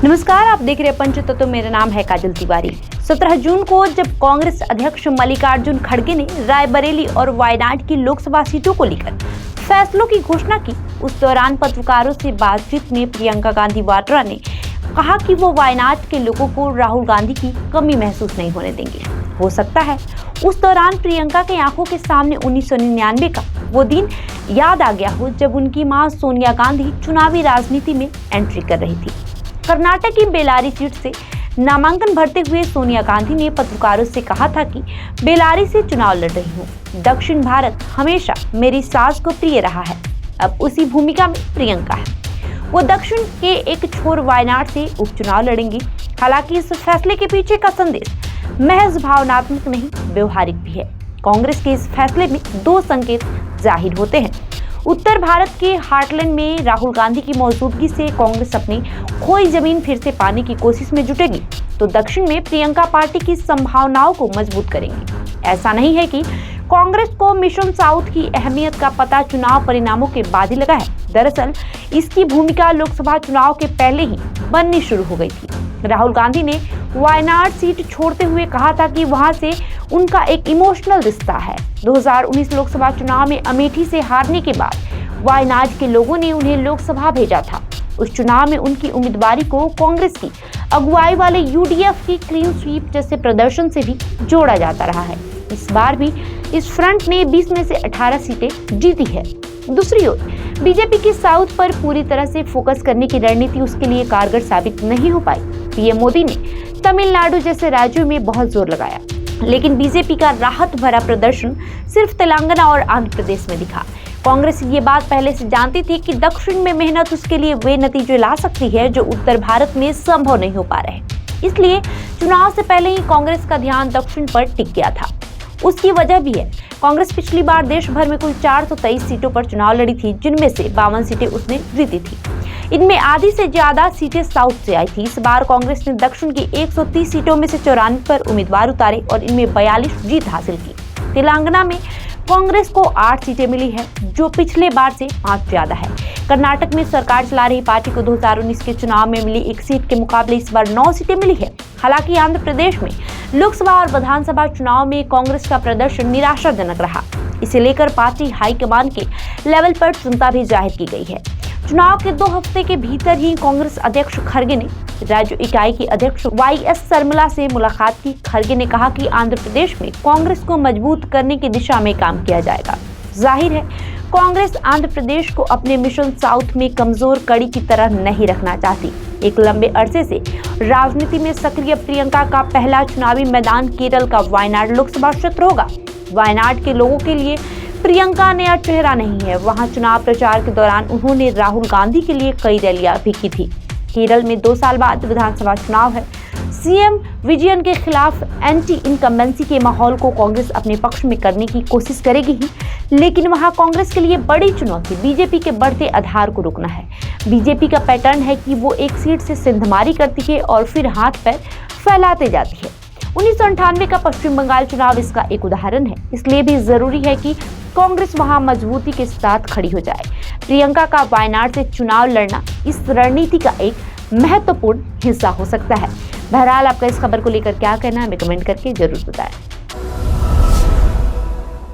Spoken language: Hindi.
नमस्कार, आप देख रहे हैं पंचतत्व। तो मेरा नाम है काजल तिवारी। 17 जून को जब कांग्रेस अध्यक्ष मल्लिकार्जुन खड़गे ने रायबरेली और वायनाड की लोकसभा सीटों को लेकर फैसलों की घोषणा की, उस दौरान पत्रकारों से बातचीत में प्रियंका गांधी वाड्रा ने कहा कि वो वायनाड के लोगों को राहुल गांधी की कमी महसूस नहीं होने देंगे। हो सकता है उस दौरान प्रियंका की आंखों के सामने 1999 का वो दिन याद आ गया हो जब उनकी मां सोनिया गांधी चुनावी राजनीति में एंट्री कर रही थी। कर्नाटक की बेलारी सीट से नामांकन भरते हुए सोनिया गांधी ने पत्रकारों से कहा था कि बेलारी से चुनाव लड़ रही हूं। दक्षिण भारत हमेशा मेरी सास को प्रिय रहा है। अब उसी भूमिका में प्रियंका है। वो दक्षिण के एक छोर वायनाड से उपचुनाव लड़ेंगी। हालांकि इस फैसले के पीछे का संदेश महज भावनात्मक नहीं, व्यवहारिक भी है। कांग्रेस के इस फैसले में दो संकेत जाहिर होते हैं। उत्तर भारत के हार्टलैंड में राहुल गांधी की मौजूदगी से कांग्रेस अपनी खोई जमीन फिर से पाने की कोशिश में जुटेगी, तो दक्षिण में प्रियंका पार्टी की संभावनाओं को मजबूत करेंगी। ऐसा नहीं है कि कांग्रेस को मिशन साउथ की अहमियत का पता चुनाव परिणामों के बाद ही लगा है। दरअसल इसकी भूमिका लोकसभा चुनाव के पहले ही बननी शुरू हो गई थी। राहुल गांधी ने वायनाड सीट छोड़ते हुए कहा था कि वहां से उनका एक इमोशनल रिश्ता है। 2019 लोकसभा चुनाव में अमेठी से हारने के बाद वायनाड के लोगों ने उन्हें लोकसभा भेजा था। उस चुनाव में उनकी उम्मीदवारी को कांग्रेस की अगुवाई वाले यूडीएफ की क्लीन स्वीप जैसे प्रदर्शन से भी जोड़ा जाता रहा है। इस बार भी इस फ्रंट ने 20 में से 18 सीटें जीती है। दूसरी ओर बीजेपी की साउथ पर पूरी तरह से फोकस करने की रणनीति उसके लिए कारगर साबित नहीं हो पाई। पीएम मोदी ने तमिलनाडु जैसे राज्यों में बहुत जोर लगाया, लेकिन बीजेपी का राहत भरा प्रदर्शन सिर्फ तेलंगाना और आंध्र प्रदेश में दिखा। कांग्रेस ये बात पहले से जानती थी कि दक्षिण में मेहनत उसके लिए वे नतीजे ला सकती है जो उत्तर भारत में संभव नहीं हो पा रहे। इसलिए चुनाव से पहले ही कांग्रेस का ध्यान दक्षिण पर टिक गया था। उसकी वजह भी है। कांग्रेस पिछली बार देश भर में कुल 423 सीटों पर चुनाव लड़ी थी, जिनमें से 52 सीटें उसने जीती थी। इनमें आधी से ज्यादा सीटें साउथ से आई थी। इस बार कांग्रेस ने दक्षिण की 130 सीटों में से 94 पर उम्मीदवार उतारे और इनमें 42 जीत हासिल की। तेलंगाना में कांग्रेस को 8 सीटें मिली है, जो पिछले बार से 5 ज्यादा है। कर्नाटक में सरकार चला रही पार्टी को 2019 के चुनाव में मिली 1 सीट के मुकाबले इस बार 9 सीटें मिली है। हालांकि आंध्र प्रदेश में लोकसभा और विधानसभा चुनाव में कांग्रेस का प्रदर्शन निराशाजनक रहा। इसे लेकर पार्टी हाईकमान के लेवल पर चिंता भी जाहिर की गई है। चुनाव के 2 हफ्ते के भीतर ही कांग्रेस अध्यक्ष खड़गे ने राज्य इकाई के अध्यक्ष वाईएस सरमिला से मुलाकात की। खड़गे ने कहा कि आंध्र प्रदेश में कांग्रेस को मजबूत करने की दिशा में काम किया जाएगा। जाहिर है कांग्रेस आंध्र प्रदेश को अपने मिशन साउथ में कमजोर कड़ी की तरह नहीं रखना चाहती। एक लंबे अरसे से राजनीति में सक्रिय प्रियंका का पहला चुनावी मैदान केरल का वायनाड लोकसभा क्षेत्र होगा। वायनाड के लोगों के लिए प्रियंका नया चेहरा नहीं है। वहां चुनाव प्रचार के दौरान उन्होंने राहुल गांधी के लिए कई रैलियां भी की थी। केरल में 2 साल बाद विधानसभा चुनाव है। सीएम विजयन के खिलाफ एंटी इनकम्बेंसी के माहौल को कांग्रेस अपने पक्ष में करने की कोशिश करेगी ही, लेकिन वहां कांग्रेस के लिए बड़ी चुनौती बीजेपी के बढ़ते आधार को रोकना है। बीजेपी का पैटर्न है कि वो एक सीट से सिंधमारी करती है और फिर हाथ पैर फैलाते जाती है। 1998 का पश्चिम बंगाल चुनाव इसका एक उदाहरण है। इसलिए भी जरूरी है कि कांग्रेस वहां मजबूती के साथ खड़ी हो जाए। प्रियंका का वायनाड से चुनाव लड़ना इस रणनीति का एक महत्वपूर्ण हिस्सा हो सकता है। बहरहाल आपका इस खबर को लेकर क्या कहना है, हमें कमेंट करके जरूर बताएं।